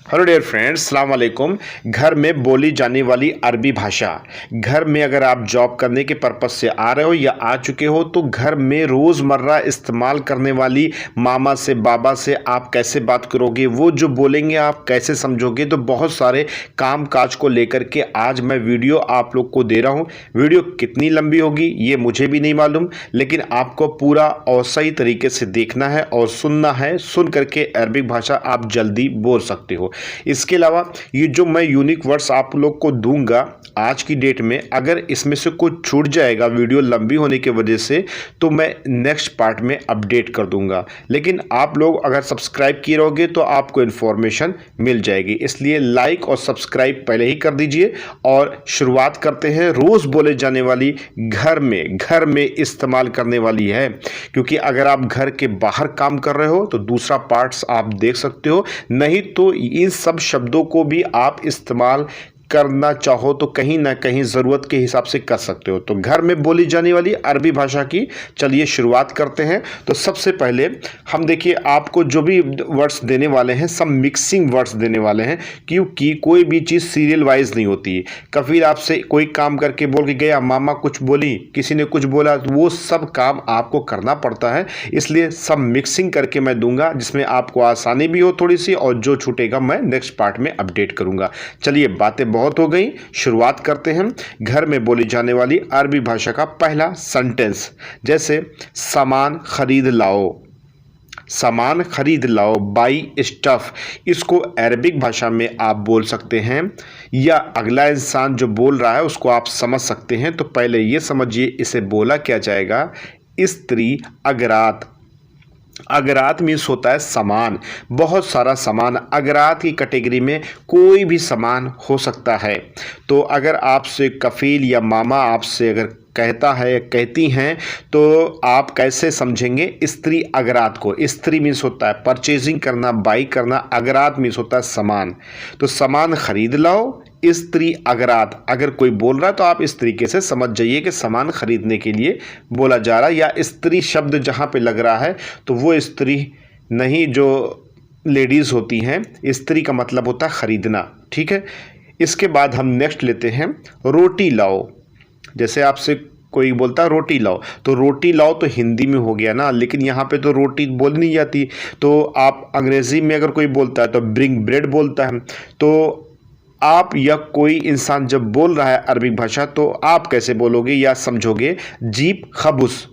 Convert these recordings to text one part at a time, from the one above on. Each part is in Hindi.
हेलो डियर फ्रेंड्स, अस्सलाम वालेकुम। घर में बोली जाने वाली अरबी भाषा। घर में अगर आप जॉब करने के पर्पज़ से आ रहे हो या आ चुके हो तो घर में रोज़मर्रा इस्तेमाल करने वाली मामा से बाबा से आप कैसे बात करोगे, वो जो बोलेंगे आप कैसे समझोगे। तो बहुत सारे काम काज को लेकर के आज मैं वीडियो आप लोग को दे रहा हूँ। वीडियो कितनी लंबी होगी ये मुझे भी नहीं मालूम, लेकिन आपको पूरा और सही तरीके से देखना है और सुनना है। सुन करके अरबिक भाषा आप जल्दी बोल सकते हो। इसके अलावा ये जो मैं यूनिक वर्ड्स आप लोग को दूंगा आज की डेट में, अगर इसमें से कुछ छूट जाएगा वीडियो लंबी होने की वजह से तो मैं नेक्स्ट पार्ट में अपडेट कर दूंगा। लेकिन आप लोग अगर सब्सक्राइब किए रहोगे तो आपको इन्फॉर्मेशन मिल जाएगी, इसलिए लाइक और सब्सक्राइब पहले ही कर दीजिए। और शुरुआत करते हैं। रोज़ बोले जाने वाली घर में इस्तेमाल करने वाली है, क्योंकि अगर आप घर के बाहर काम कर रहे हो तो दूसरा पार्ट्स आप देख सकते हो, नहीं तो इन सब शब्दों को भी आप इस्तेमाल करना चाहो तो कहीं ना कहीं ज़रूरत के हिसाब से कर सकते हो। तो घर में बोली जाने वाली अरबी भाषा की चलिए शुरुआत करते हैं। तो सबसे पहले हम देखिए आपको जो भी वर्ड्स देने वाले हैं सब मिक्सिंग वर्ड्स देने वाले हैं, क्योंकि कोई भी चीज़ सीरियल वाइज नहीं होती। कभी आपसे कोई काम करके बोल के गया, मामा कुछ बोली, किसी ने कुछ बोला, तो वो सब काम आपको करना पड़ता है। इसलिए सब मिक्सिंग करके मैं दूंगा जिसमें आपको आसानी भी हो थोड़ी सी, और जो छूटेगा मैं नेक्स्ट पार्ट में अपडेट करूंगा। चलिए बातें बहुत हो गई, शुरुआत करते हैं। घर में बोली जाने वाली अरबी भाषा का पहला सेंटेंस, जैसे सामान खरीद लाओ। सामान खरीद लाओ, बाई स्टफ। इसको अरबिक भाषा में आप बोल सकते हैं, या अगला इंसान जो बोल रहा है उसको आप समझ सकते हैं। तो पहले ये समझिए इसे बोला क्या जाएगा। स्त्री अगरात। अगरात मीन्स होता है सामान, बहुत सारा सामान। अगरात की कैटेगरी में कोई भी सामान हो सकता है। तो अगर आपसे कफील या मामा आपसे अगर कहता है, कहती हैं, तो आप कैसे समझेंगे स्त्री अगरात को। स्त्री मीन्स होता है परचेजिंग करना, बाई करना। अगरात मीन्स होता है सामान। तो सामान खरीद लाओ, स्त्री अगरात। अगर कोई बोल रहा है तो आप इस तरीके से समझ जाइए कि सामान खरीदने के लिए बोला जा रहा है। या स्त्री शब्द जहाँ पे लग रहा है तो वो स्त्री नहीं, जो लेडीज़ होती हैं, स्त्री का मतलब होता है खरीदना। ठीक है। इसके बाद हम नेक्स्ट लेते हैं रोटी लाओ। जैसे आपसे कोई बोलता है रोटी लाओ, तो रोटी लाओ तो हिंदी में हो गया ना, लेकिन यहाँ पे तो रोटी बोली नहीं जाती। तो आप अंग्रेज़ी में अगर कोई बोलता है तो ब्रिंग ब्रेड बोलता है। तो आप या कोई इंसान जब बोल रहा है अरबिक भाषा तो आप कैसे बोलोगे या समझोगे। जीप खबुस।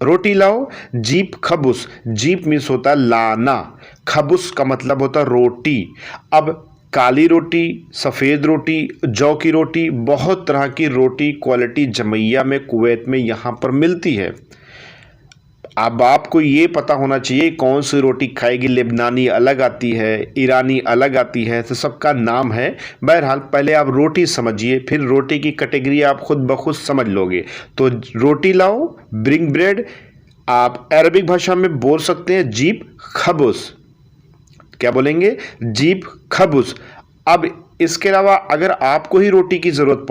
रोटी लाओ, जीप खबुस। जीप मीन्स होता है लाना, खबुस का मतलब होता है रोटी। अब काली रोटी, सफ़ेद रोटी, जौ की रोटी, बहुत तरह की रोटी क्वालिटी जमैया में, कुवैत में यहाँ पर मिलती है। अब आपको ये पता होना चाहिए कौन सी रोटी खाएगी। लेबनानी अलग आती है, ईरानी अलग आती है, तो सबका नाम है। बहरहाल पहले आप रोटी समझिए, फिर रोटी की कैटेगरी आप खुद ब खुद समझ लोगे। तो रोटी लाओ, ब्रिंग ब्रेड। आप अरबिक भाषा में बोल सकते हैं जीप खबुस। क्या बोलेंगे? जीप खबुस। अब इसके अलावा अगर आपको ही रोटी की ज़रूरत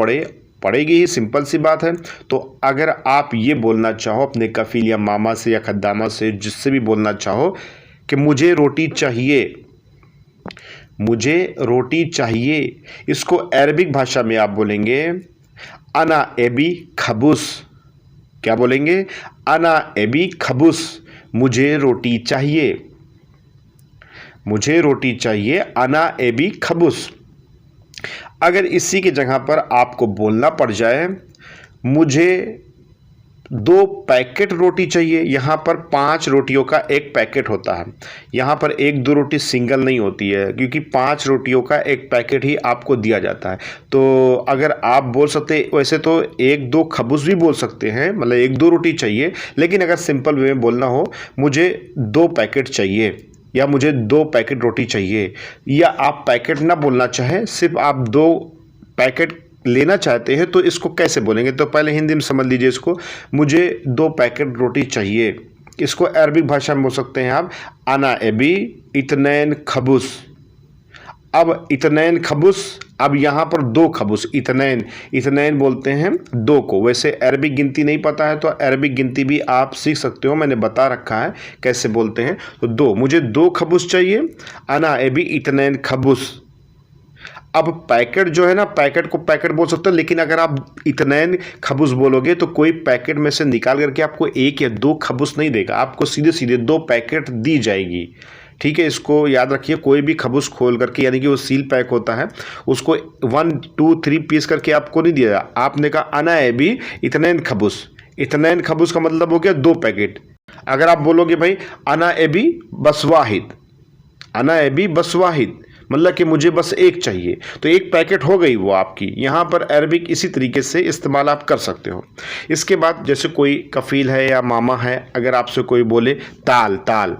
पड़ेगी ही, सिंपल सी बात है। तो अगर आप ये बोलना चाहो अपने कफील या मामा से या खद्दामा से, जिससे भी बोलना चाहो कि मुझे रोटी चाहिए, मुझे रोटी चाहिए, इसको अरबिक भाषा में आप बोलेंगे अना एबी खबुस। क्या बोलेंगे? अना एबी खबुस। मुझे रोटी चाहिए, मुझे रोटी चाहिए, अना एबी खबुस। अगर इसी की जगह पर आपको बोलना पड़ जाए मुझे 2 पैकेट रोटी चाहिए, यहाँ पर 5 रोटियों का एक पैकेट होता है। यहाँ पर 1-2 रोटी सिंगल नहीं होती है, क्योंकि 5 रोटियों का एक पैकेट ही आपको दिया जाता है। तो अगर आप बोल सकते, वैसे तो 1-2 खबूस भी बोल सकते हैं, मतलब 1-2 रोटी चाहिए, लेकिन अगर सिंपल वे में बोलना हो मुझे 2 पैकेट चाहिए या मुझे 2 पैकेट रोटी चाहिए, या आप पैकेट ना बोलना चाहें, सिर्फ आप 2 पैकेट लेना चाहते हैं, तो इसको कैसे बोलेंगे। तो पहले हिंदी में समझ लीजिए इसको, मुझे 2 पैकेट रोटी चाहिए। इसको अरबिक भाषा में बोल सकते हैं आप अना एबी इतनैन खबूस। अब इतनैन खबुस, अब यहाँ पर 2 खबुस, इतनैन, इतनैन बोलते हैं 2 को। वैसे अरबिक गिनती नहीं पता है तो अरबिक गिनती भी आप सीख सकते हो, मैंने बता रखा है कैसे बोलते हैं। तो 2, मुझे 2 खबुस चाहिए। अना एबी इतनैन खबुस। अब पैकेट जो है ना, पैकेट को पैकेट बोल सकते हो, लेकिन अगर आप इतनैन खबुस बोलोगे तो कोई पैकेट में से निकाल करके आपको 1 या 2 खबुस नहीं देगा, आपको सीधे सीधे 2 पैकेट दी जाएगी। ठीक है, इसको याद रखिए। कोई भी खबुस खोल करके, यानी कि वो सील पैक होता है, उसको 1 2 3 पीस करके आपको नहीं दिया। आपने कहा अना एबी इतनैन खबुस, इतनैन खबुस का मतलब हो गया 2 पैकेट। अगर आप बोलोगे भाई अना एबी बस वाहिद, अना एबी बस वाहिद, मतलब कि मुझे बस 1 चाहिए, तो 1 पैकेट हो गई वो आपकी। यहाँ पर अरबिक इसी तरीके से इस्तेमाल आप कर सकते हो। इसके बाद जैसे कोई कफील है या मामा है, अगर आपसे कोई बोले ताल, ताल,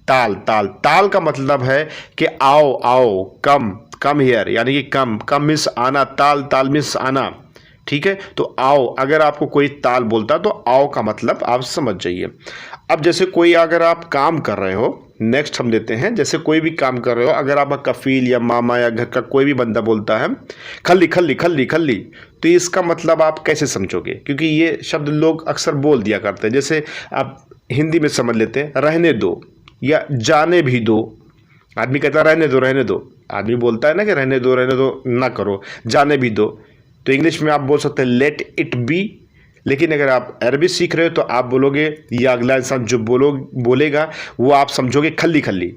ताल, ताल, ताल का मतलब है कि आओ, आओ, कम, कम हियर, यानी कि कम, कम मीन्स आना, ताल, ताल मीन्स आना। ठीक है, तो आओ, अगर आपको कोई ताल बोलता तो आओ का मतलब आप समझ जाइए। अब जैसे कोई, अगर आप काम कर रहे हो, नेक्स्ट हम देते हैं, जैसे कोई भी काम कर रहे हो, अगर आपका कफील या मामा या घर का कोई भी बंदा बोलता है खल्ली, खल्ली, खल्ली, खल्ली, तो इसका मतलब आप कैसे समझोगे? क्योंकि ये शब्द लोग अक्सर बोल दिया करते हैं। जैसे आप हिंदी में समझ लेते हैं रहने दो या जाने भी दो। आदमी कहता है रहने दो, रहने दो, आदमी बोलता है ना कि रहने दो, रहने दो, ना करो, जाने भी दो। तो इंग्लिश में आप बोल सकते हैं लेट इट बी। लेकिन अगर आप अरबी सीख रहे हो तो आप बोलोगे, या अगला इंसान जो बोलेगा वो आप समझोगे खल्ली, खल्ली,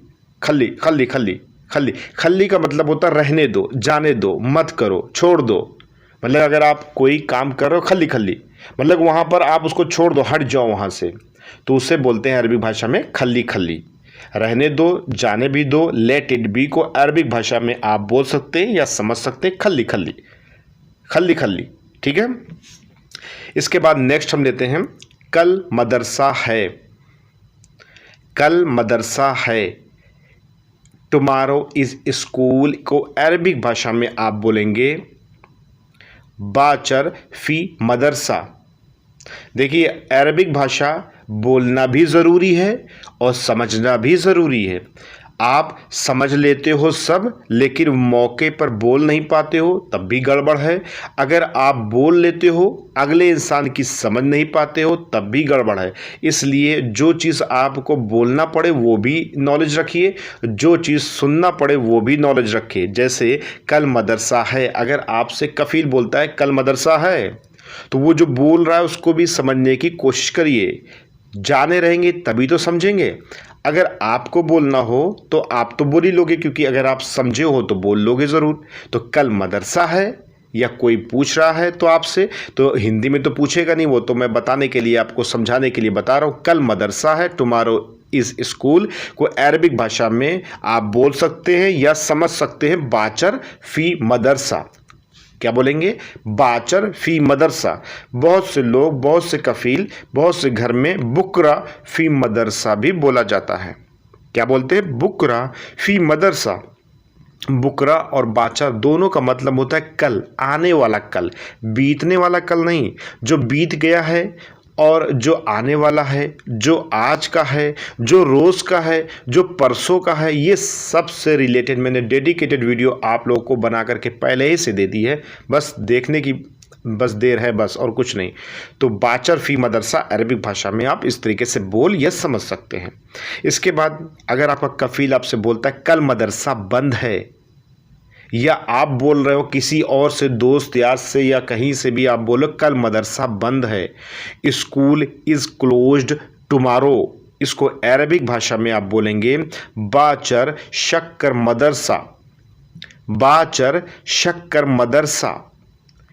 खल्ली, खल्ली, खल्ली, खल्ली। खल्ली का मतलब होता है रहने दो, जाने दो, मत करो, छोड़ दो। मतलब अगर आप कोई काम कर रहे हो खल्ली, खल्ली, मतलब वहाँ पर आप उसको छोड़ दो, हट जाओ वहाँ से, तो उससे बोलते हैं अरबी भाषा में खल्ली, खल्ली। रहने दो, जाने भी दो, लेट इट बी को अरबिक भाषा में आप बोल सकते हैं या समझ सकते हैं खल्ली, खल्ली, खल्ली, खल्ली। ठीक है, इसके बाद नेक्स्ट हम लेते हैं कल मदरसा है, कल मदरसा है। टुमारो इज स्कूल को अरबिक भाषा में आप बोलेंगे बाचर फी मदरसा। देखिए, अरबिक भाषा बोलना भी ज़रूरी है और समझना भी ज़रूरी है। आप समझ लेते हो सब, लेकिन मौके पर बोल नहीं पाते हो, तब भी गड़बड़ है। अगर आप बोल लेते हो, अगले इंसान की समझ नहीं पाते हो, तब भी गड़बड़ है। इसलिए जो चीज़ आपको बोलना पड़े वो भी नॉलेज रखिए, जो चीज़ सुनना पड़े वो भी नॉलेज रखिए। जैसे कल मदरसा है, अगर आपसे कफील बोलता है कल मदरसा है, तो वो जो बोल रहा है उसको भी समझने की कोशिश करिए। जाने रहेंगे तभी तो समझेंगे। अगर आपको बोलना हो तो आप तो बोल ही लोगे, क्योंकि अगर आप समझे हो तो बोल लोगे ज़रूर। तो कल मदरसा है, या कोई पूछ रहा है तो आपसे, तो हिंदी में तो पूछेगा नहीं, वो तो मैं बताने के लिए, आपको समझाने के लिए बता रहा हूँ। कल मदरसा है, टुमारो इस स्कूल को अरबिक भाषा में आप बोल सकते हैं या समझ सकते हैं बाचर फी मदरसा। क्या बोलेंगे? बाचर फी मदरसा। बहुत से लोग, बहुत से कफील, बहुत से घर में बुकरा फी मदरसा भी बोला जाता है। क्या बोलते हैं? बुकरा फी मदरसा। बुकरा और बाचर दोनों का मतलब होता है कल, आने वाला कल, बीतने वाला कल नहीं। जो बीत गया है और जो आने वाला है, जो आज का है, जो रोज़ का है, जो परसों का है, ये सब से रिलेटेड मैंने डेडिकेटेड वीडियो आप लोगों को बना करके पहले ही से दे दी है। बस देखने की बस देर है, बस, और कुछ नहीं। तो बाचर फी मदरसा अरबिक भाषा में आप इस तरीके से बोल या समझ सकते हैं। इसके बाद अगर आपका कफील आपसे बोलता है कल मदरसा बंद है, या आप बोल रहे हो किसी और से, दोस्त यार से या कहीं से भी आप बोलो कल मदरसा बंद है, स्कूल इज़ क्लोज्ड टुमारो, इसको अरबिक भाषा में आप बोलेंगे बाचर शक्कर मदरसा, बाचर शक्कर मदरसा।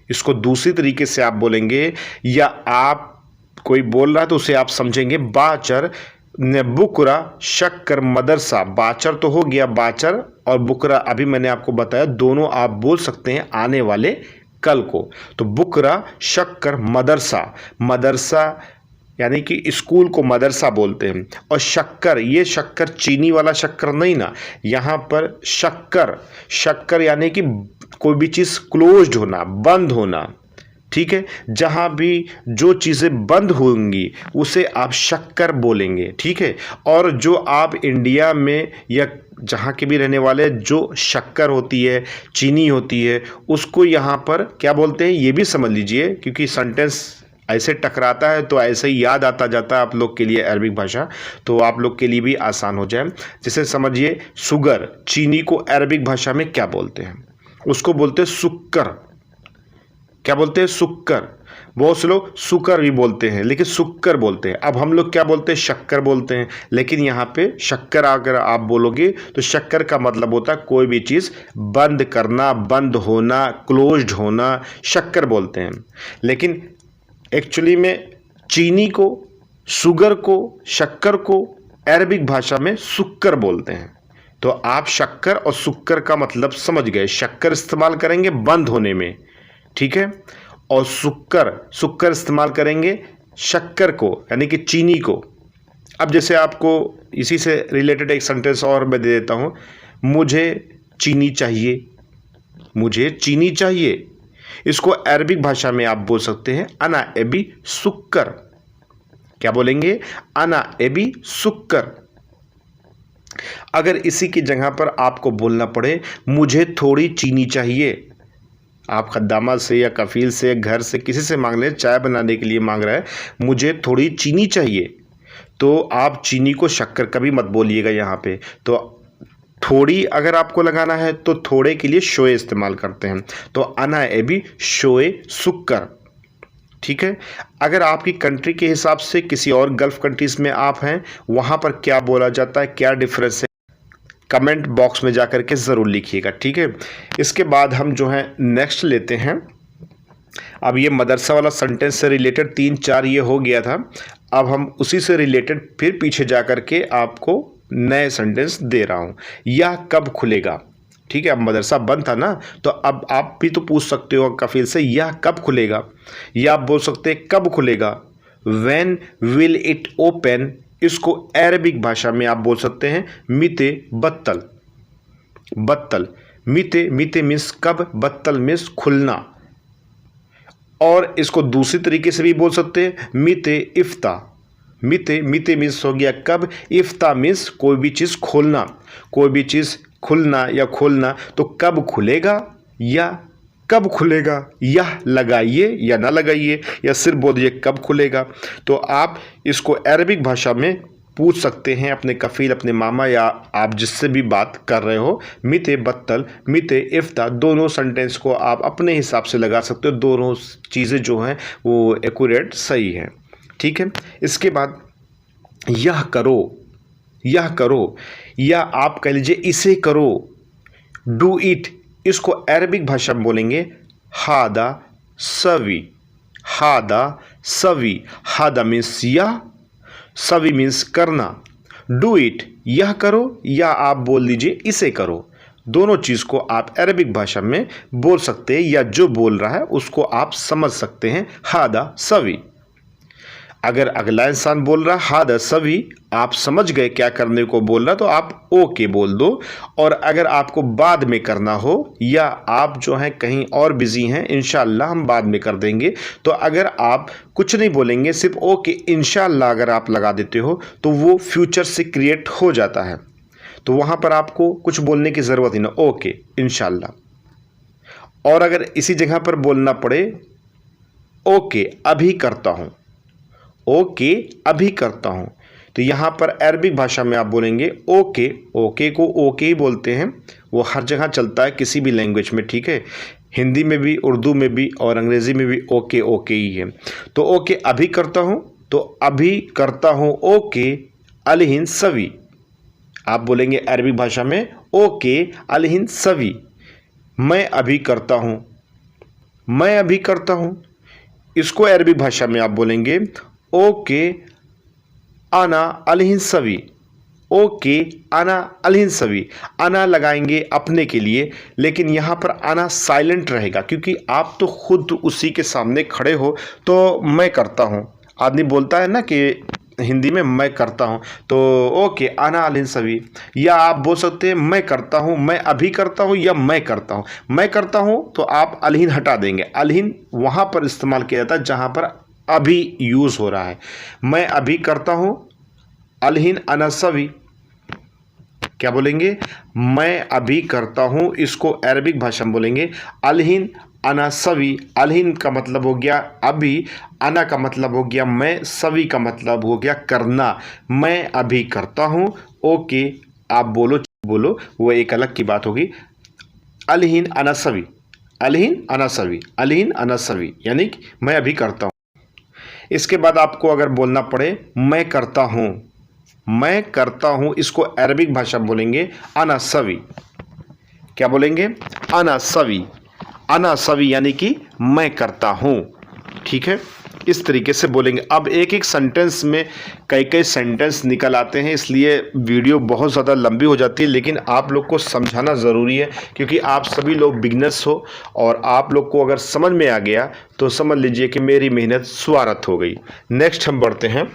इसको दूसरी तरीके से आप बोलेंगे, या आप कोई बोल रहा है तो उसे आप समझेंगे बाचर बुकरा शक्कर मदरसा। बाचर तो हो गया, बाचर और बुकरा अभी मैंने आपको बताया, दोनों आप बोल सकते हैं आने वाले कल को। तो बुकरा शक्कर मदरसा, मदरसा यानी कि स्कूल को मदरसा बोलते हैं। और शक्कर, ये शक्कर चीनी वाला शक्कर नहीं ना, यहाँ पर शक्कर, शक्कर यानी कि कोई भी चीज़ क्लोज्ड होना, बंद होना। ठीक है। जहाँ भी जो चीज़ें बंद होंगी उसे आप शक्कर बोलेंगे, ठीक है। और जो आप इंडिया में या जहाँ के भी रहने वाले, जो शक्कर होती है, चीनी होती है, उसको यहाँ पर क्या बोलते हैं ये भी समझ लीजिए, क्योंकि सेंटेंस ऐसे टकराता है तो ऐसे ही याद आता जाता है आप लोग के लिए अरबिक भाषा, तो आप लोग के लिए भी आसान हो जाए। जैसे समझिए शुगर, चीनी को अरबिक भाषा में क्या बोलते हैं? उसको बोलते हैं सुक्कर। क्या बोलते हैं? सुक्कर। बहुत से लोग सुकर भी बोलते हैं लेकिन सुक्कर बोलते हैं। अब हम लोग क्या बोलते हैं? शक्कर बोलते हैं। लेकिन यहाँ पे शक्कर अगर आप बोलोगे तो शक्कर का मतलब होता है कोई भी चीज़ बंद करना, बंद होना, क्लोज्ड होना, शक्कर बोलते हैं। लेकिन एक्चुअली में चीनी को, शुगर को, शक्कर को अरबिक भाषा में सुक्कर बोलते हैं। तो आप शक्कर और सुक्कर का मतलब समझ गए। शक्कर इस्तेमाल करेंगे बंद होने में, ठीक है, और सुक्कर इस्तेमाल करेंगे शक्कर को, यानी कि चीनी को। अब जैसे आपको इसी से रिलेटेड एक सेंटेंस और मैं दे देता हूँ, मुझे चीनी चाहिए, मुझे चीनी चाहिए। इसको अरबिक भाषा में आप बोल सकते हैं अना एबी सुक्कर। क्या बोलेंगे? अना एबी सुक्कर। अगर इसी की जगह पर आपको बोलना पड़े मुझे थोड़ी चीनी चाहिए, आप खद्दामा से या कफील से, घर से, किसी से मांग लें, चाय बनाने के लिए मांग रहा है, मुझे थोड़ी चीनी चाहिए, तो आप चीनी को शक्कर कभी मत बोलिएगा यहाँ पे। तो थोड़ी अगर आपको लगाना है तो थोड़े के लिए शोए इस्तेमाल करते हैं, तो अना एबी शोए सुक्कर, ठीक है। अगर आपकी कंट्री के हिसाब से किसी और गल्फ कंट्रीज में आप हैं, वहाँ पर क्या बोला जाता है, क्या डिफरेंस है, कमेंट बॉक्स में जाकर के ज़रूर लिखिएगा, ठीक है। इसके बाद हम जो है नेक्स्ट लेते हैं। अब ये मदरसा वाला सेंटेंस से रिलेटेड 3-4 ये हो गया था। अब हम उसी से रिलेटेड फिर पीछे जा कर के आपको नए सेंटेंस दे रहा हूँ। यह कब खुलेगा, ठीक है। अब मदरसा बंद था ना, तो अब आप भी तो पूछ सकते हो कफील से, यह कब खुलेगा, या आप बोल सकते हैं कब खुलेगा, व्हेन विल इट ओपन। इसको अरबिक भाषा में आप बोल सकते हैं मिते बत्तल। बत्तल, मिते, मिते मीन्स कब, बत्तल मीन्स खुलना। और इसको दूसरी तरीके से भी बोल सकते हैं मिते इफ्ता। मिते, मिते मीन्स हो गया कब, इफ्ता मीन्स कोई भी चीज़ खोलना, कोई भी चीज़ खुलना या खोलना। तो कब खुलेगा या कब खुलेगा, यह लगाइए या ना लगाइए, या सिर्फ बोलिए कब खुलेगा। तो आप इसको अरबिक भाषा में पूछ सकते हैं अपने कफील, अपने मामा, या आप जिससे भी बात कर रहे हो। मिते बत्तल, मिते इफ्ता, दोनों सेंटेंस को आप अपने हिसाब से लगा सकते हो। दोनों चीज़ें जो हैं वो एक्यूरेट सही हैं, ठीक है। इसके बाद यह करो, यह करो, या आप कह लीजिए इसे करो, डू इट। इसको अरबिक भाषा में बोलेंगे हादा सवी। हादा सवी, हादा मीन्स यह, सवी मीन्स करना। डू इट, यह करो, या आप बोल दीजिए इसे करो। दोनों चीज़ को आप अरबिक भाषा में बोल सकते हैं, या जो बोल रहा है उसको आप समझ सकते हैं हादा सवी। अगर अगला इंसान बोल रहा हादा सवी, आप समझ गए क्या करने को बोल रहा, तो आप ओके बोल दो। और अगर आपको बाद में करना हो, या आप जो हैं कहीं और बिजी हैं, इंशाअल्लाह हम बाद में कर देंगे, तो अगर आप कुछ नहीं बोलेंगे, सिर्फ ओके इंशाअल्लाह अगर आप लगा देते हो, तो वो फ्यूचर से क्रिएट हो जाता है। तो वहाँ पर आपको कुछ बोलने की ज़रूरत ही ना, ओके इंशाअल्लाह। और अगर इसी जगह पर बोलना पड़े ओके अभी करता हूँ, ओके अभी करता हूँ, तो यहाँ पर अरबिक भाषा में आप बोलेंगे ओके। ओके को ओके ही बोलते हैं, वो हर जगह चलता है किसी भी लैंग्वेज में, ठीक है। हिंदी में भी, उर्दू में भी और अंग्रेज़ी में भी ओके ओके ही है। तो ओके अभी करता हूँ, तो अभी करता हूँ ओके अलहिन सवी। आप बोलेंगे अरबिक भाषा में ओके अलहिन सवी। मैं अभी करता हूँ, मैं अभी करता हूँ। इसको अरबिक भाषा में आप बोलेंगे ओके आना अलहिन सवी। ओके आना अलहिन सवी। आना लगाएंगे अपने के लिए, लेकिन यहाँ पर आना साइलेंट रहेगा, क्योंकि आप तो खुद उसी के सामने खड़े हो। तो मैं करता हूँ, आदमी बोलता है ना कि हिंदी में मैं करता हूँ, तो ओके अना अलहिन सवी। या आप बोल सकते हैं मैं करता हूँ, मैं अभी करता हूँ या मैं करता हूँ। मैं करता हूँ तो आप अलहिन हटा देंगे, अलहिन वहाँ पर इस्तेमाल किया जाता है जहाँ पर अभी यूज़ हो रहा है। मैं अभी करता हूँ, अलहिन अना सवी। क्या बोलेंगे? मैं अभी करता हूँ, इसको अरबिक भाषा में बोलेंगे अलहिन अना सवी। अलहिन का मतलब हो गया अभी, अना का मतलब हो गया मैं, सवी का मतलब हो गया करना। मैं अभी करता हूँ, ओके आप बोलो बोलो, वो एक अलग की बात होगी। अलहिन अना सवी, अलहिन अना सवी, अलहिन अना सवी, यानी कि मैं अभी करता हूँ। इसके बाद आपको अगर बोलना पड़े मैं करता हूँ, मैं करता हूँ, इसको अरबिक भाषा में बोलेंगे अना सवी। क्या बोलेंगे? अना सवी, अना सवी यानी कि मैं करता हूँ। ठीक है, इस तरीके से बोलेंगे। अब एक एक सेंटेंस में कई कई सेंटेंस निकल आते हैं, इसलिए वीडियो बहुत ज़्यादा लंबी हो जाती है, लेकिन आप लोग को समझाना ज़रूरी है क्योंकि आप सभी लोग बिगनर्स हो और आप लोग को अगर समझ में आ गया तो समझ लीजिए कि मेरी मेहनत स्वार्थ हो गई। नेक्स्ट हम बढ़ते हैं।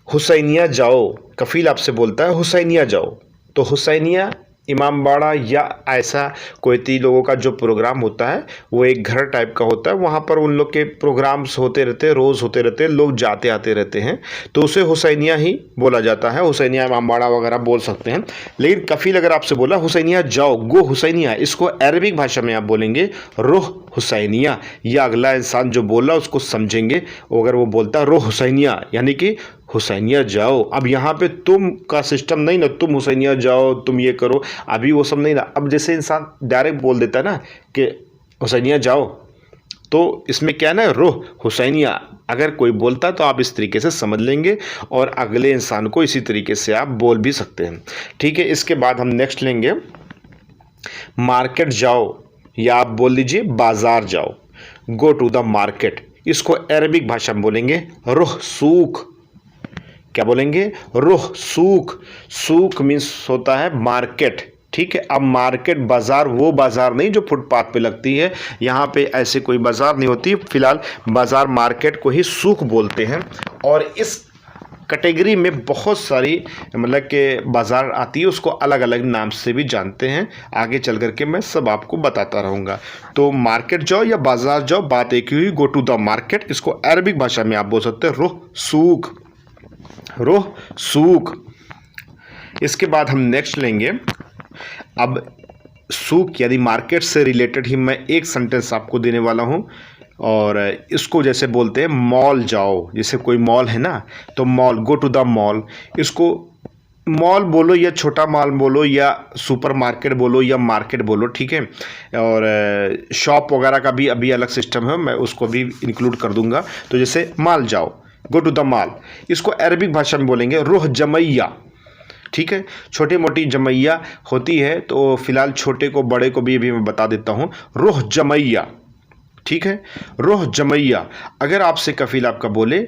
हुसैनिया जाओ, कफील आपसे बोलता है हुसैनिया जाओ, तो हुसैनिया इमामबाड़ा या ऐसा कोई लोगों का जो प्रोग्राम होता है वो एक घर टाइप का होता है, वहाँ पर उन लोग के प्रोग्राम्स होते रहते हैं, रोज़ होते रहते हैं, लोग जाते आते रहते हैं, तो उसे हुसैनिया ही बोला जाता है। हुसैनिया इमामबाड़ा वगैरह बोल सकते हैं, लेकिन कफील अगर आपसे बोला हुसैनिया जाओ, गो हुसैनिया, इसको अरबिक भाषा में आप बोलेंगे रोह हुसैनिया। या अगला इंसान जो बोला उसको समझेंगे, अगर वो बोलता रोह हुसैनिया यानी कि हुसैनिया जाओ। अब यहाँ पे तुम का सिस्टम नहीं ना, तुम हुसैनिया जाओ, तुम ये करो, अभी वो सब नहीं ना। अब जैसे इंसान डायरेक्ट बोल देता है ना कि हुसैनिया जाओ, तो इसमें क्या है ना, रोह हुसैनिया अगर कोई बोलता तो आप इस तरीके से समझ लेंगे और अगले इंसान को इसी तरीके से आप बोल भी सकते हैं। ठीक है, इसके बाद हम नेक्स्ट लेंगे मार्केट जाओ, या आप बोल लीजिए बाजार जाओ, गो टू द मार्केट, इसको अरबिक भाषा में बोलेंगे रोह सूख। क्या बोलेंगे? रोह सूख। सूख मीन्स होता है मार्केट। ठीक है, अब मार्केट बाजार वो बाजार नहीं जो फुटपाथ पे लगती है, यहाँ पे ऐसे कोई बाजार नहीं होती। फिलहाल बाजार मार्केट को ही सूख बोलते हैं और इस कैटेगरी में बहुत सारी मतलब कि बाज़ार आती है, उसको अलग अलग नाम से भी जानते हैं। आगे चल करके मैं सब आपको बताता रहूँगा। तो मार्केट जाओ या बाज़ार जाओ, बात एक ही हुई, गो टू द मार्केट। इसको अरबिक भाषा में आप बोल सकते हैं रोह सूख, रोह सूख। इसके बाद हम नेक्स्ट लेंगे, अब सूख यानी मार्केट से रिलेटेड ही मैं एक सेंटेंस आपको देने वाला हूँ और इसको जैसे बोलते हैं मॉल जाओ, जैसे कोई मॉल है ना, तो mall, go to the mall, इसको मॉल बोलो या छोटा मॉल बोलो या सुपर मार्केट बोलो या मार्केट बोलो। ठीक है, और शॉप वगैरह का भी अभी अलग सिस्टम है, मैं उसको भी इंक्लूड कर दूंगा। तो जैसे मॉल जाओ, गो टू द मॉल, इसको अरबिक भाषा में बोलेंगे रोह जमैया। ठीक है, छोटी मोटी जमैया होती है, तो फिलहाल छोटे को बड़े को भी अभी मैं बता देता हूँ, रोह जमैया। ठीक है, रोह जमैया। अगर आपसे कफील आपका बोले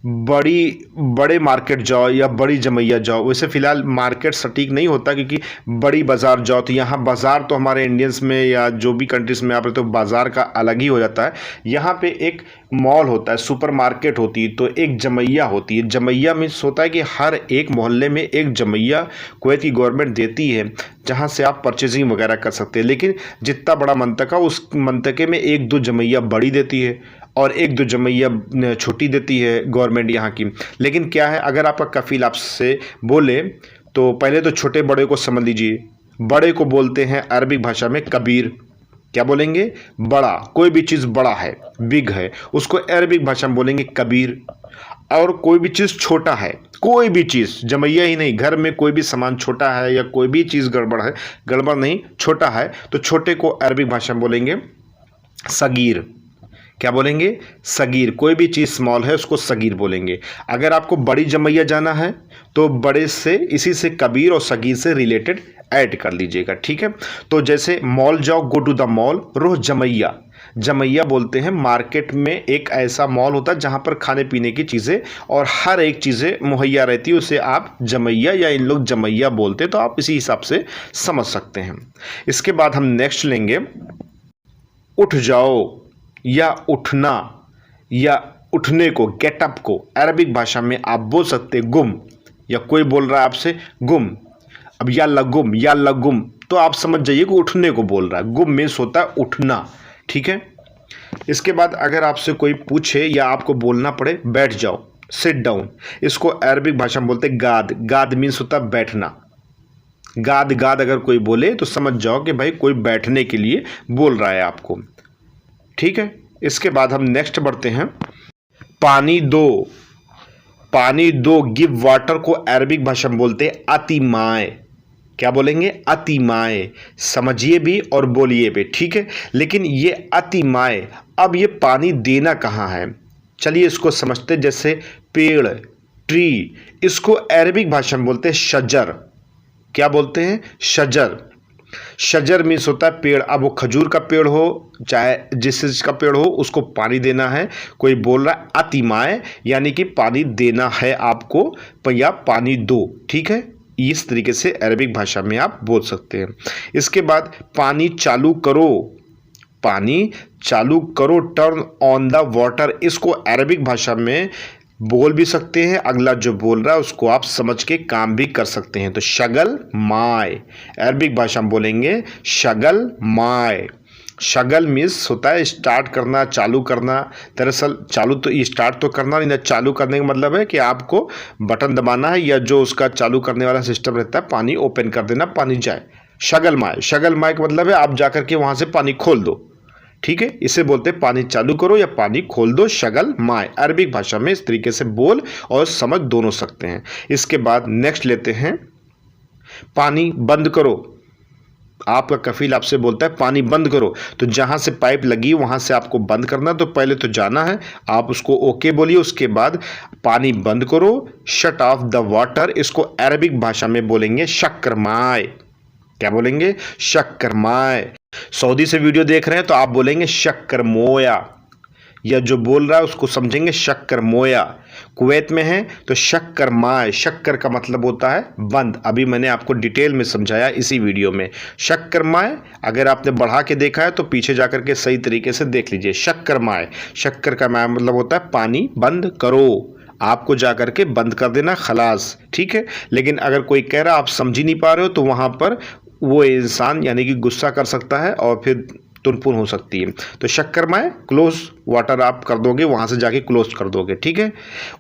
बड़े मार्केट जाओ या बड़ी जमैया जाओ, वैसे फ़िलहाल मार्केट सटीक नहीं होता क्योंकि बड़ी बाज़ार जाओ, तो यहाँ बाज़ार तो हमारे इंडियंस में या जो भी कंट्रीज़ में आप रहते हो बाज़ार का अलग ही हो जाता है। यहाँ पे एक मॉल होता है, सुपर मार्केट होती है, तो एक जमैया होती है। जमैया मीन्स होता है कि हर एक मोहल्ले में एक जमैया कुवैत की गवर्नमेंट देती है, जहाँ से आप परचेजिंग वगैरह कर सकते हैं। लेकिन जितना बड़ा मंतका, उस मंतके में एक दो जमैया बड़ी देती है और एक दो जमैया छोटी देती है गवर्नमेंट यहाँ की। लेकिन क्या है, अगर आपका कफील आपसे बोले तो पहले तो छोटे बड़े को समझ लीजिए। बड़े को बोलते हैं अरबिक भाषा में कबीर। क्या बोलेंगे? बड़ा, कोई भी चीज़ बड़ा है, बिग है, उसको अरबिक भाषा में बोलेंगे कबीर। और कोई भी चीज़ छोटा है, कोई भी चीज़, जमैया ही नहीं, घर में कोई भी सामान छोटा है या कोई भी चीज़ गड़बड़ है, गड़बड़ नहीं छोटा है, तो छोटे को अरबिक भाषा में बोलेंगे सगीर। क्या बोलेंगे? सगीर। कोई भी चीज़ स्मॉल है उसको सगीर बोलेंगे। अगर आपको बड़ी जमैया जाना है तो बड़े से, इसी से कबीर और सगीर से रिलेटेड ऐड कर लीजिएगा। ठीक है, तो जैसे मॉल जाओ, गो टू द मॉल, रोह जमैया। जमैया बोलते हैं मार्केट में एक ऐसा मॉल होता है जहाँ पर खाने पीने की चीज़ें और हर एक चीज़ें मुहैया रहती है, उसे आप जमैया या इन लोग जमैया बोलते हैं, तो आप इसी हिसाब से समझ सकते हैं। इसके बाद हम नेक्स्ट लेंगे उठ जाओ या उठना, या उठने को, गेट अप को अरबिक भाषा में आप बोल सकते गुम, या कोई बोल रहा है आपसे गुम, अब याल्ला गुम, तो आप समझ जाइए कि उठने को बोल रहा है। गुम मीन्स होता है उठना, ठीक है। इसके बाद अगर आपसे कोई पूछे या आपको बोलना पड़े बैठ जाओ, सिट डाउन, इसको अरबिक भाषा में बोलते हैं गाद। गाद मीन्स होता है बैठना। गाद गाद अगर कोई बोले तो समझ जाओ कि भाई कोई बैठने के लिए बोल रहा है आपको, ठीक है। इसके बाद हम नेक्स्ट बढ़ते हैं, पानी दो। पानी दो, गिव वाटर को अरबिक भाषा में बोलते हैं अतिमाय। क्या बोलेंगे? अतिमाय। समझिए भी और बोलिए भी, ठीक है। लेकिन ये अतिमाय, अब ये पानी देना कहाँ है, चलिए इसको समझते। जैसे पेड़, ट्री, इसको अरबिक भाषा में बोलते हैं शजर। क्या बोलते हैं? शजर। शजर मीन्स होता है पेड़। अब वो खजूर का पेड़ हो चाहे जिस चीज का पेड़ हो, उसको पानी देना है। कोई बोल रहा है अतिमाय, यानी कि पानी देना है आपको, या पानी दो, ठीक है। इस तरीके से अरबिक भाषा में आप बोल सकते हैं। इसके बाद पानी चालू करो। पानी चालू करो, टर्न ऑन द वाटर, इसको अरबिक भाषा में बोल भी सकते हैं। अगला जो बोल रहा है उसको आप समझ के काम भी कर सकते हैं। तो शगल माय, अरबिक भाषा में बोलेंगे शगल माय। शगल मीन्स होता है स्टार्ट करना, चालू करना। दरअसल चालू तो स्टार्ट तो करना नहीं, चालू करने का मतलब है कि आपको बटन दबाना है, या जो उसका चालू करने वाला सिस्टम रहता है पानी ओपन कर देना, पानी जाए। शगल माय, शगल माय का मतलब है आप जाकर के वहाँ से पानी खोल दो, ठीक है। इसे बोलते हैं पानी चालू करो या पानी खोल दो, शगल माय। अरबिक भाषा में इस तरीके से बोल और समझ दोनों सकते हैं। इसके बाद नेक्स्ट लेते हैं, पानी बंद करो। आपका कफील आपसे बोलता है पानी बंद करो, तो जहां से पाइप लगी वहां से आपको बंद करना, तो पहले तो जाना है, आप उसको ओके बोलिए। उसके बाद पानी बंद करो, शट ऑफ द वाटर, इसको अरबिक भाषा में बोलेंगे शक्करमाय। क्या बोलेंगे? शक्करमाय। सऊदी से वीडियो देख रहे हैं तो आप बोलेंगे शक्कर मोया, या जो बोल रहा है उसको समझेंगे शक्कर मोया। कुवैत में है तो शक्कर माय, शक्कर का मतलब होता है बंद। अभी मैंने आपको डिटेल में समझाया इसी वीडियो में। शक्कर माय अगर आपने बढ़ा के देखा है तो पीछे जाकर के सही तरीके से देख लीजिए। शक्कर माय, शक्कर का माय मतलब होता है पानी बंद करो, आपको जाकर के बंद कर देना, खलास, ठीक है। लेकिन अगर कोई कह रहा आप समझ ही नहीं पा रहे हो तो वहां पर वो इंसान यानी कि गुस्सा कर सकता है और फिर तुनपुन हो सकती है। तो शक्कर माय क्लोज वाटर आप कर दोगे, वहां से जाके क्लोज कर दोगे, ठीक है।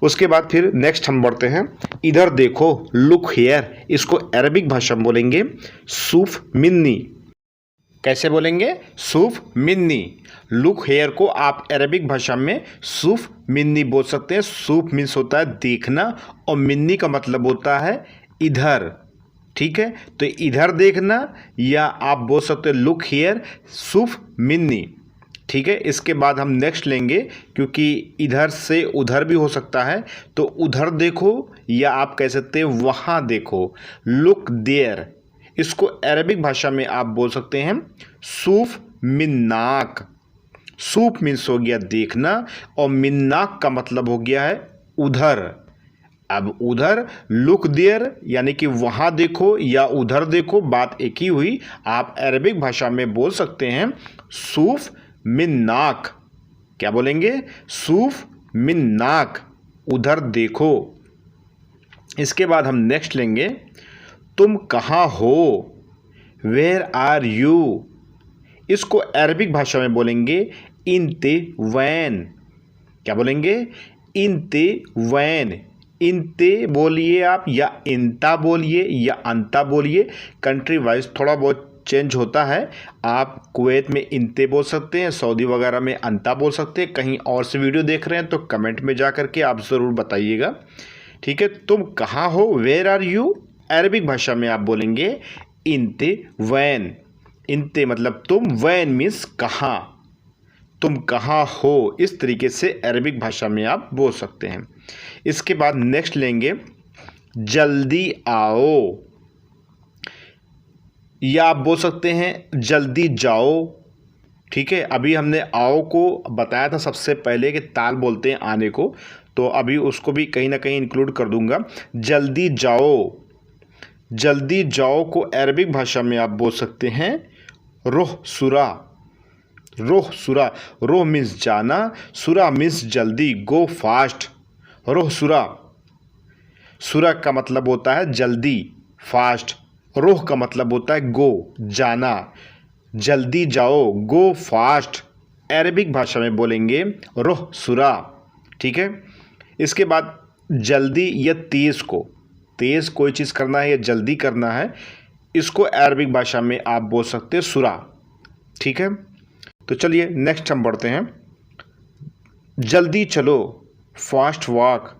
उसके बाद फिर नेक्स्ट हम बढ़ते हैं, इधर देखो, लुक हियर, इसको अरबिक भाषा में बोलेंगे सूफ मिन्नी। कैसे बोलेंगे? सूफ मिन्नी। लुक हेयर को आप अरबिक भाषा में सूफ मिन्नी बोल सकते हैं। सूफ मीन्स होता है देखना और मिन्नी का मतलब होता है इधर, ठीक है। तो इधर देखना, या आप बोल सकते हैं लुक हियर सूफ मिन्नी, ठीक है। इसके बाद हम नेक्स्ट लेंगे, क्योंकि इधर से उधर भी हो सकता है, तो उधर देखो, या आप कह सकते हैं वहाँ देखो, लुक देयर, इसको अरबिक भाषा में आप बोल सकते हैं सूफ मिन्नाक। सूफ मीन्स हो गया देखना और मिन्नाक का मतलब हो गया है उधर। अब उधर, लुक देयर यानी कि वहाँ देखो या उधर देखो, बात एक ही हुई। आप अरबिक भाषा में बोल सकते हैं सूफ मिन्नाक। क्या बोलेंगे? सूफ मिन्नाक, उधर देखो। इसके बाद हम नेक्स्ट लेंगे, तुम कहाँ हो, वेयर आर यू, इसको अरबिक भाषा में बोलेंगे इंते वैन। क्या बोलेंगे? इंते वैन। इंते बोलिए आप, या इंता बोलिए, या अंता बोलिए, कंट्री वाइज थोड़ा बहुत चेंज होता है। आप कुवैत में इंते बोल सकते हैं, सऊदी वगैरह में अंता बोल सकते हैं। कहीं और से वीडियो देख रहे हैं तो कमेंट में जा करके आप ज़रूर बताइएगा, ठीक है। तुम कहाँ हो, वेयर आर यू, अरबिक भाषा में आप बोलेंगे इंते वैन। इंते मतलब तुम, वैन मीन्स कहाँ, तुम कहाँ हो, इस तरीके से अरबिक भाषा में आप बोल सकते हैं। इसके बाद नेक्स्ट लेंगे, जल्दी आओ, या आप बोल सकते हैं जल्दी जाओ, ठीक है। अभी हमने आओ को बताया था सबसे पहले कि ताल बोलते हैं आने को, तो अभी उसको भी कहीं ना कहीं इंक्लूड कर दूंगा। जल्दी जाओ, जल्दी जाओ को अरबिक भाषा में आप बोल सकते हैं रोह सुरा। रोह सुरा, रोह मीन्स जाना, सुरा मीन्स जल्दी, गो फास्ट। रोह सुरा, सुरा का मतलब होता है जल्दी, फास्ट। रोह का मतलब होता है गो, जाना, जल्दी जाओ, गो फास्ट। अरबिक भाषा में बोलेंगे रोह सुरा, ठीक है। इसके बाद जल्दी या तेज़ को, तेज़ कोई चीज़ करना है या जल्दी करना है, इसको अरबिक भाषा में आप बोल सकते हैं सुरा, ठीक है। तो चलिए नेक्स्ट हम बढ़ते हैं। जल्दी चलो, फास्ट वॉक,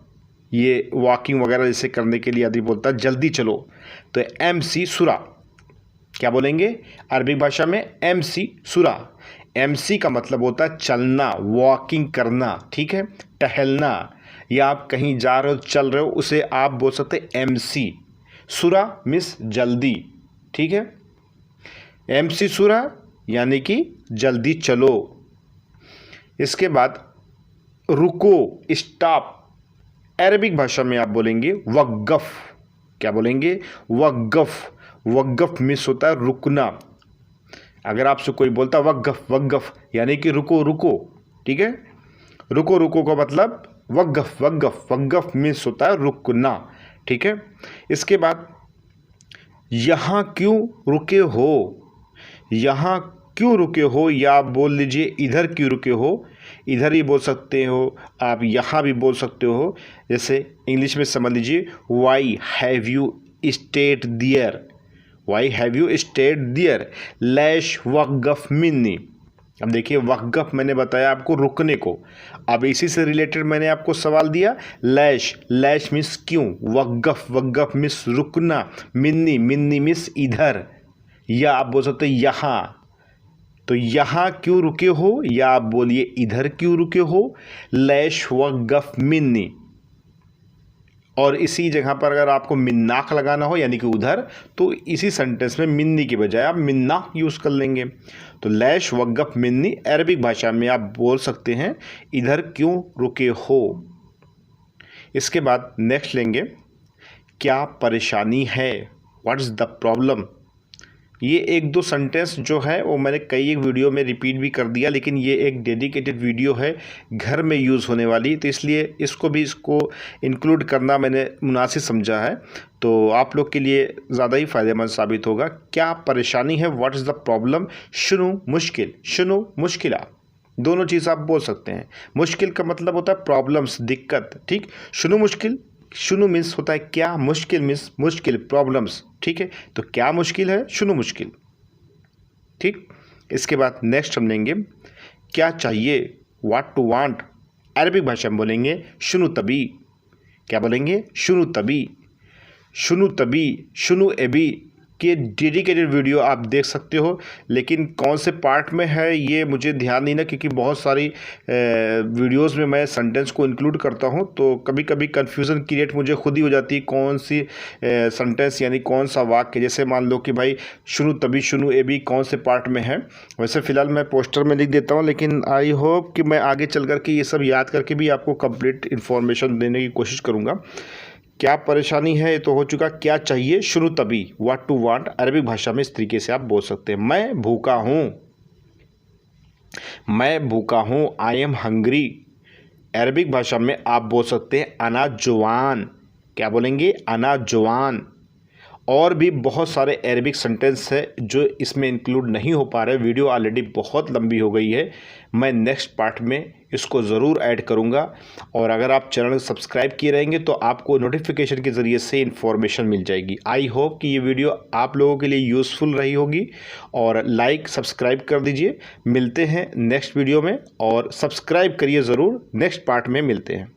ये वॉकिंग वगैरह जैसे करने के लिए आदमी बोलता है जल्दी चलो, तो MC सुरा, क्या बोलेंगे अरबिक भाषा में MC सुरा। MC का मतलब होता है चलना, वॉकिंग करना, ठीक है, टहलना, या आप कहीं जा रहे हो चल रहे हो उसे आप बोल सकते हैं MC। सुरा मिस जल्दी, ठीक है, MC सुरा यानी कि जल्दी चलो। इसके बाद रुको, स्टॉप, अरबिक भाषा में आप बोलेंगे वक़्फ़, क्या बोलेंगे वक़्फ़। वक़्फ़ मिस होता है रुकना। अगर आपसे कोई बोलता वक़्फ़ वक़्फ़ यानी कि रुको रुको, ठीक है, रुको रुको का मतलब वक़्फ़ वक़्फ़, वक़्फ़ मिस होता है रुकना, ठीक है। इसके बाद यहाँ क्यों रुके हो, यहाँ क्यों रुके हो, या आप बोल लीजिए इधर क्यों रुके हो, इधर ही बोल सकते हो आप, यहाँ भी बोल सकते हो। जैसे इंग्लिश में समझ लीजिए why have you stayed there, why have you stayed there, लैश वक़्फ़ मिन्नी। अब देखिए वक़्फ़ मैंने बताया आपको रुकने को, अब इसी से रिलेटेड मैंने आपको सवाल दिया लैश, लैश मिस क्यों, वक़्फ़ वक़्फ़ मिस रुकना, मिन्नी मिन्नी मिस इधर, या आप बोल सकते यहाँ, तो यहाँ क्यों रुके हो, या आप बोलिए इधर क्यों रुके हो, लैश वक़्फ़ मिन्नी। और इसी जगह पर अगर आपको मिन्नाक लगाना हो यानी कि उधर, तो इसी सेंटेंस में मिन्नी के बजाय आप मिन्नाक यूज़ कर लेंगे। तो लैश वक़्फ़ मिन्नी अरबिक भाषा में आप बोल सकते हैं इधर क्यों रुके हो। इसके बाद नेक्स्ट लेंगे क्या परेशानी है, व्हाट इज़ द प्रॉब्लम। ये एक दो सेंटेंस जो है वो मैंने कई एक वीडियो में रिपीट भी कर दिया, लेकिन ये एक डेडिकेटेड वीडियो है घर में यूज़ होने वाली, तो इसलिए इसको इंक्लूड करना मैंने मुनासिब समझा है, तो आप लोग के लिए ज़्यादा ही फ़ायदेमंद साबित होगा। क्या परेशानी है, व्हाट इज़ द प्रॉब्लम। शुनु मुश्किल, शुनु मुश्किला, दोनों चीज़ आप बोल सकते हैं। मुश्किल का मतलब होता है प्रॉब्लम्स, दिक्कत, ठीक। शुनु मुश्किल, शुनु मीन्स होता है क्या, मुश्किल मीन्स मुश्किल, प्रॉब्लम्स, ठीक है। तो क्या मुश्किल है, शुनु मुश्किल, ठीक। इसके बाद नेक्स्ट हम लेंगे क्या चाहिए, व्हाट टू वांट। अरबिक भाषा में बोलेंगे शुनु तबी, क्या बोलेंगे शुनु तबी, शुनु तबी, शुनु एबी के डेडिकेटेड वीडियो आप देख सकते हो, लेकिन कौन से पार्ट में है ये मुझे ध्यान नहीं ना, क्योंकि बहुत सारी वीडियोस में मैं सेंटेंस को इंक्लूड करता हूँ, तो कभी कभी कन्फ्यूज़न क्रिएट मुझे खुद ही हो जाती है कौन सी सेंटेंस यानी कौन सा वाक्य। जैसे मान लो कि भाई शुनु तभी शुनु ए बी कौन से पार्ट में है। वैसे फ़िलहाल मैं पोस्टर में लिख देता हूँ, लेकिन आई होप कि मैं आगे चल करके ये सब याद करके भी आपको कंप्लीट इन्फॉर्मेशन देने की कोशिश करूँगा। क्या परेशानी है ये तो हो चुका, क्या चाहिए शुरू तभी, व्हाट टू वांट अरबिक भाषा में इस तरीके से आप बोल सकते हैं। मैं भूखा हूँ, मैं भूखा हूँ, आई एम हंग्री। अरबिक भाषा में आप बोल सकते हैं अना जुवान, क्या बोलेंगे अना जुवान। और भी बहुत सारे अरबिक सेंटेंस है जो इसमें इंक्लूड नहीं हो पा रहे। वीडियो ऑलरेडी बहुत लंबी हो गई है, मैं नेक्स्ट पार्ट में इसको ज़रूर ऐड करूंगा। और अगर आप चैनल को सब्सक्राइब किए रहेंगे तो आपको नोटिफिकेशन के ज़रिए से इन्फॉर्मेशन मिल जाएगी। आई होप कि ये वीडियो आप लोगों के लिए यूज़फुल रही होगी, और लाइक सब्सक्राइब कर दीजिए। मिलते हैं नेक्स्ट वीडियो में, और सब्सक्राइब करिए ज़रूर, नेक्स्ट पार्ट में मिलते हैं।